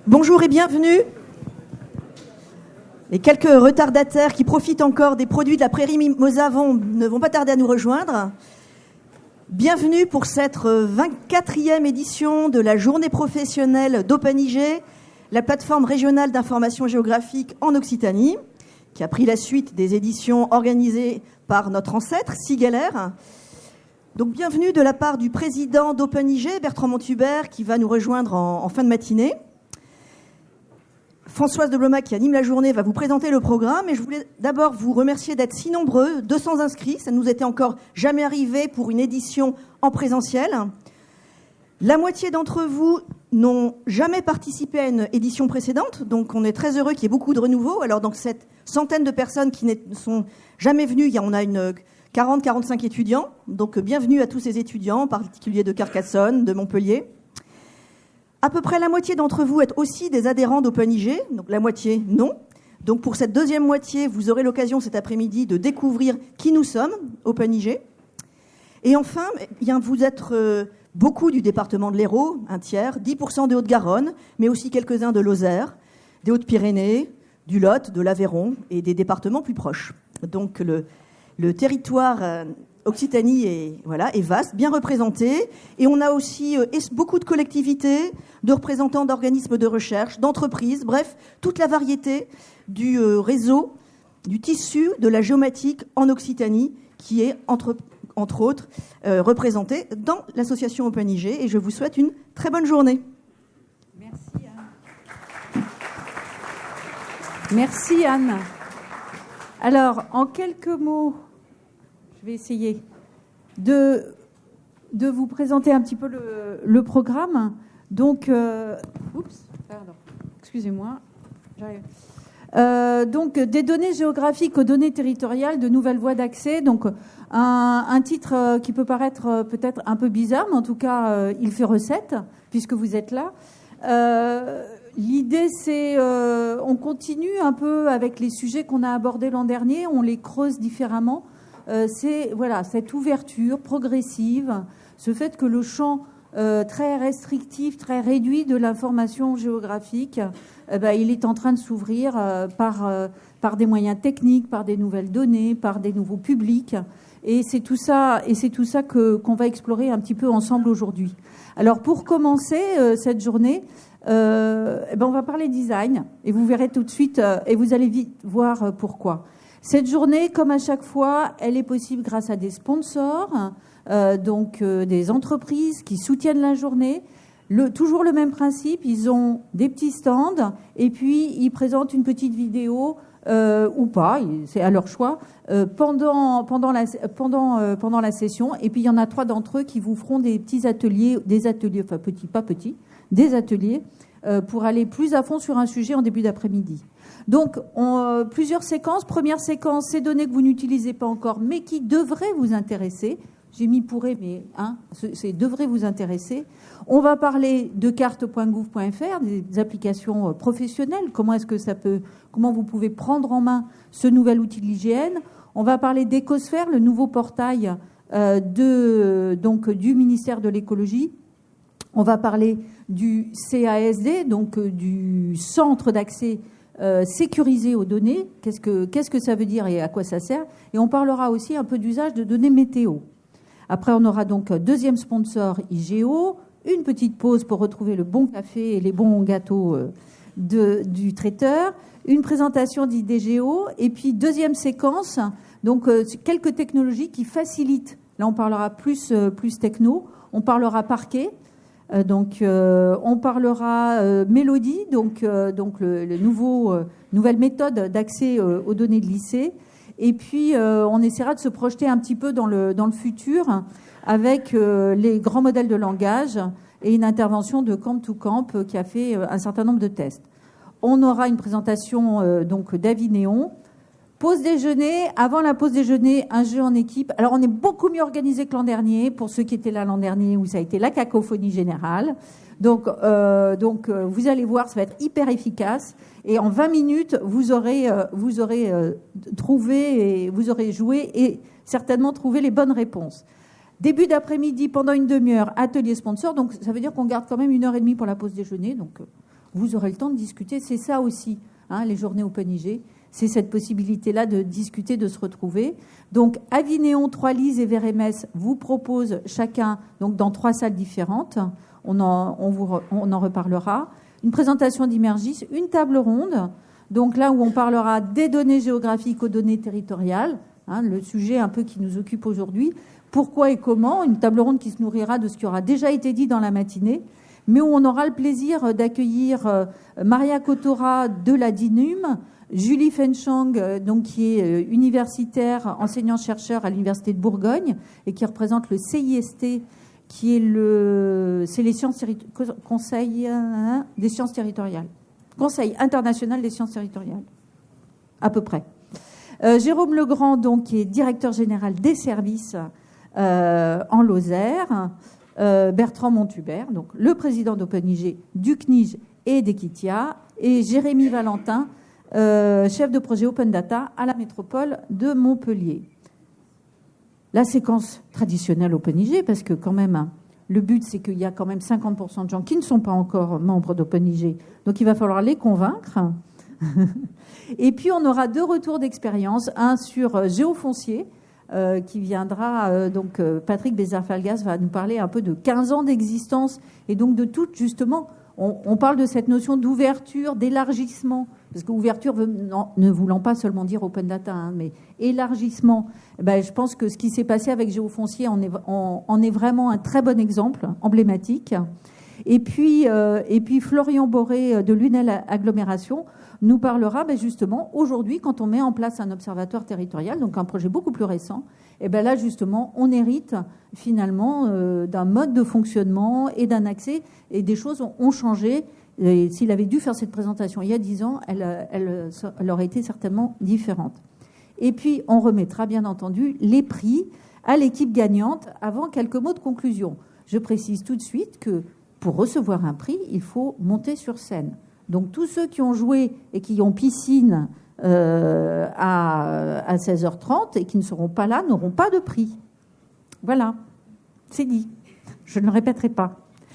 Bonjour et bienvenue. Les quelques retardataires qui profitent encore des produits de la prairie Mimosa ne vont pas tarder à nous rejoindre. Bienvenue pour cette 24e édition de la journée professionnelle d'OpenIG, la plateforme régionale d'information géographique en Occitanie, qui a pris la suite des éditions organisées par notre ancêtre, Sigeler. Donc bienvenue de la part du président d'OpenIG, Bertrand Montubert, qui va nous rejoindre en fin de matinée. Françoise de Blomac, qui anime la journée, va vous présenter le programme. Et je voulais d'abord vous remercier d'être si nombreux, 200 inscrits. Ça ne nous était encore jamais arrivé pour une édition en présentiel. La moitié d'entre vous n'ont jamais participé à une édition précédente. Donc on est très heureux qu'il y ait beaucoup de renouveau. Alors dans cette centaine de personnes qui ne sont jamais venues, on a une 40-45 étudiants. Donc bienvenue à tous ces étudiants, en particulier de Carcassonne, de Montpellier. À peu près la moitié d'entre vous êtes aussi des adhérents d'OpenIG, donc la moitié non. Donc pour cette deuxième moitié, vous aurez l'occasion cet après-midi de découvrir qui nous sommes, OpenIG. Et enfin, vous êtes beaucoup du département de l'Hérault, un tiers, 10% de Haute-Garonne, mais aussi quelques-uns de Lozère, des Hautes-Pyrénées, du Lot, de l'Aveyron et des départements plus proches. Donc le territoire Occitanie est vaste, bien représenté. Et on a aussi beaucoup de collectivités, de représentants d'organismes de recherche, d'entreprises, bref, toute la variété du réseau, du tissu de la géomatique en Occitanie, qui est, entre autres, représenté dans l'association OpenIG. Et je vous souhaite une très bonne journée. Merci Anne. Merci Anne. Alors, en quelques mots, je vais essayer de vous présenter un petit peu le programme. Donc, excusez-moi, j'arrive. Donc, des données géographiques aux données territoriales, de nouvelles voies d'accès. Donc, un titre qui peut paraître peut-être un peu bizarre, mais en tout cas, il fait recette, puisque vous êtes là. L'idée, c'est on continue un peu avec les sujets qu'on a abordés l'an dernier, on les creuse différemment. C'est cette ouverture progressive, ce fait que le champ très restrictif, très réduit de l'information géographique, il est en train de s'ouvrir par des moyens techniques, par des nouvelles données, par des nouveaux publics. Et c'est tout ça qu'on va explorer un petit peu ensemble aujourd'hui. Alors pour commencer cette journée, on va parler design et vous verrez tout de suite et vous allez vite voir pourquoi. Cette journée, comme à chaque fois, elle est possible grâce à des sponsors, des entreprises qui soutiennent la journée. Toujours le même principe, ils ont des petits stands et puis ils présentent une petite vidéo ou pas, c'est à leur choix, pendant la session. Et puis il y en a 3 d'entre eux qui vous feront des petits ateliers, enfin petits, pas petits, des ateliers pour aller plus à fond sur un sujet en début d'après-midi. Donc, plusieurs séquences. Première séquence, ces données que vous n'utilisez pas encore, mais qui devraient vous intéresser. J'ai mis pourrait, mais c'est devrait vous intéresser. On va parler de carte.gouv.fr, des applications professionnelles. Comment vous pouvez prendre en main ce nouvel outil de l'IGN. On va parler d'Ecosphère, le nouveau portail du ministère de l'écologie. On va parler du CASD, donc du centre d'accès sécurisé aux données. Qu'est-ce que ça veut dire et à quoi ça sert? Et on parlera aussi un peu d'usage de données météo. Après, on aura donc deuxième sponsor IGO, une petite pause pour retrouver le bon café et les bons gâteaux du traiteur, une présentation d'IDGO, et puis deuxième séquence, donc quelques technologies qui facilitent. Là, on parlera plus techno, on parlera parquet. On parlera Mélodie, nouvelle méthode d'accès aux données de lycée. Et puis, on essaiera de se projeter un petit peu dans le futur avec les grands modèles de langage et une intervention de Camp to Camp qui a fait un certain nombre de tests. On aura une présentation d'Avinéon. Pause déjeuner. Avant la pause déjeuner, un jeu en équipe. Alors, on est beaucoup mieux organisé que l'an dernier, pour ceux qui étaient là l'an dernier, où ça a été la cacophonie générale. Donc, vous allez voir, ça va être hyper efficace. Et en 20 minutes, vous aurez trouvé et vous aurez joué et certainement trouvé les bonnes réponses. Début d'après-midi, pendant une demi-heure, atelier sponsor. Donc, ça veut dire qu'on garde quand même 1h30 pour la pause déjeuner. Donc, vous aurez le temps de discuter. C'est ça aussi, hein, les journées OpenIG. C'est cette possibilité-là de discuter, de se retrouver. Donc, Avignon, Trois-Lys et Vérémès vous proposent chacun, donc dans 3 salles différentes. On en reparlera. Une présentation d'Immergis, une table ronde. Donc là où on parlera des données géographiques aux données territoriales, hein, le sujet un peu qui nous occupe aujourd'hui. Pourquoi et comment, une table ronde qui se nourrira de ce qui aura déjà été dit dans la matinée, mais où on aura le plaisir d'accueillir Maria Kotora de la DINUM, Julie Fenchang, donc, qui est universitaire, enseignant-chercheur à l'Université de Bourgogne et qui représente le CIST, qui est c'est les sciences Conseil des sciences territoriales. Conseil international des sciences territoriales, à peu près. Jérôme Legrand, donc, qui est directeur général des services en Lozère. Bertrand Montubert, donc le président d'OpenIG, du CNIJ et d'Equitia. Et Jérémy Valentin, chef de projet Open Data à la métropole de Montpellier. La séquence traditionnelle OpenIG, parce que quand même, le but, c'est qu'il y a quand même 50% de gens qui ne sont pas encore membres d'OpenIG. Donc, il va falloir les convaincre. Et puis, on aura 2 retours d'expérience. Un sur Géofoncier, qui viendra. Donc, Patrick Bézard-Falgas va nous parler un peu de 15 ans d'existence et donc de tout, justement. On parle de cette notion d'ouverture, d'élargissement. Parce que ouverture, ne voulant pas seulement dire open data, hein, mais élargissement. Ben, je pense que ce qui s'est passé avec Géofoncier en est vraiment un très bon exemple, emblématique. Et puis Florian Boré de l'UNEL Agglomération nous parlera justement aujourd'hui, quand on met en place un observatoire territorial, donc un projet beaucoup plus récent, et ben là justement on hérite finalement d'un mode de fonctionnement et d'un accès, et des choses ont changé. Et s'il avait dû faire cette présentation il y a 10 ans, elle aurait été certainement différente. Et puis on remettra bien entendu les prix à l'équipe gagnante avant quelques mots de conclusion. Je précise tout de suite que pour recevoir un prix, il faut monter sur scène. Donc tous ceux qui ont joué et qui ont piscine à 16h30 et qui ne seront pas là n'auront pas de prix. Voilà, c'est dit. Je ne le répéterai pas.